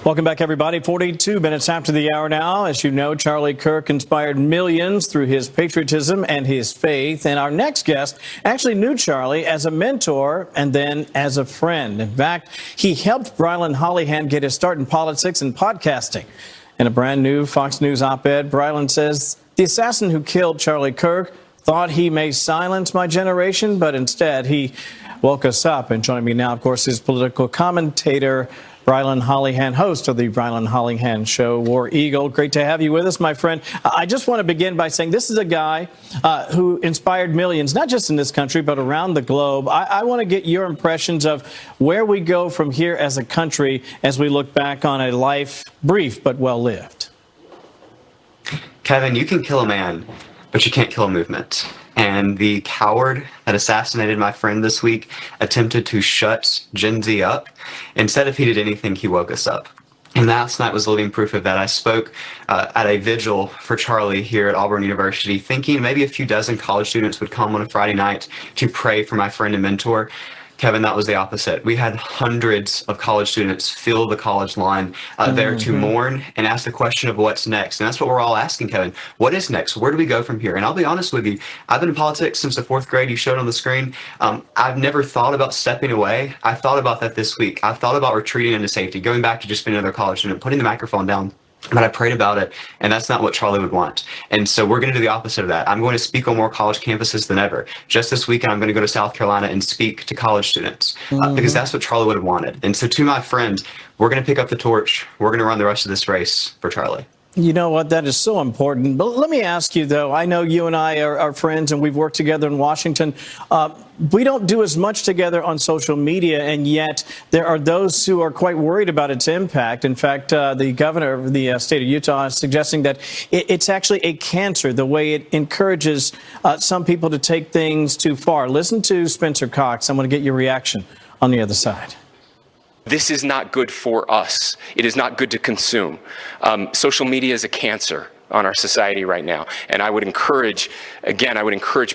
Welcome back, everybody. 42 minutes after the hour now. As you know, Charlie Kirk inspired millions through his patriotism and his faith. And our next guest actually knew Charlie as a mentor and then as a friend. In fact, he helped Brilyn Hollyhand get his start in politics and podcasting. In a brand new Fox News op-ed, Brilyn says the assassin who killed Charlie Kirk thought he may silence my generation, but instead he woke us up. And joining me now, of course, is political commentator Brilyn Hollyhand, host of the Brilyn Hollyhand Show, War Eagle. Great to have you with us, my friend. I just want to begin by saying this is a guy who inspired millions, not just in this country, but around the globe. I want to get your impressions of where we go from here as a country as we look back on a life brief but well-lived. Kevin, you can kill a man, but you can't kill a movement. And the coward that assassinated my friend this week attempted to shut Gen Z up. Instead, if he did anything, he woke us up. And last night was living proof of that. I spoke at a vigil for Charlie here at Auburn University, thinking maybe a few dozen college students would come on a Friday night to pray for my friend and mentor. Kevin, that was the opposite. We had hundreds of college students fill the college line there to mourn and ask the question of what's next. And that's what we're all asking, Kevin. What is next? Where do we go from here? And I'll be honest with you, I've been in politics since the 4th grade. You showed on the screen. I've never thought about stepping away. I thought about that this week. I've thought about retreating into safety, going back to just being another college student, putting the microphone down. But I prayed about it, and that's not what Charlie would want. And so we're going to do the opposite of that. I'm going to speak on more college campuses than ever. Just this weekend, I'm going to go to South Carolina and speak to college students because that's what Charlie would have wanted. And so to my friends, we're going to pick up the torch. We're going to run the rest of this race for Charlie. You know what? That is so important. But let me ask you, though, I know you and I are friends and we've worked together in Washington. We don't do as much together on social media, and yet there are those who are quite worried about its impact. In fact, the governor of the state of Utah is suggesting that it's actually a cancer, the way it encourages some people to take things too far. Listen to Spencer Cox. I'm going to get your reaction on the other side. This is not good for us. It is not good to consume. Social media is a cancer on our society right now. And I would encourage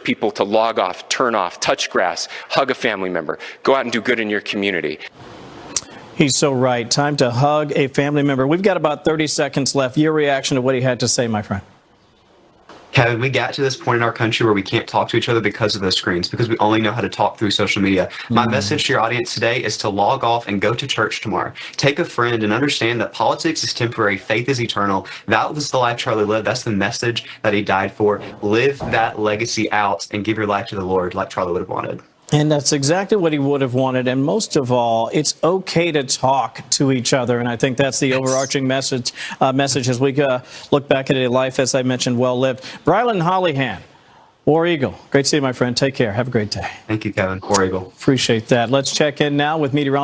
people to log off, turn off, touch grass, hug a family member, go out and do good in your community. He's so right. Time to hug a family member. We've got about 30 seconds left. Your reaction to what he had to say, my friend. Kevin, we got to this point in our country where we can't talk to each other because of those screens, because we only know how to talk through social media. My message to your audience today is to log off and go to church tomorrow. Take a friend and understand that politics is temporary, faith is eternal. That was the life Charlie lived. That's the message that he died for. Live that legacy out and give your life to the Lord like Charlie would have wanted. And that's exactly what he would have wanted. And most of all, it's okay to talk to each other. And I think that's the overarching message as we look back at a life, as I mentioned, well-lived. Brilyn Hollyhand, War Eagle. Great to see you, my friend. Take care. Have a great day. Thank you, Kevin. War Eagle. Appreciate that. Let's check in now with meteorologist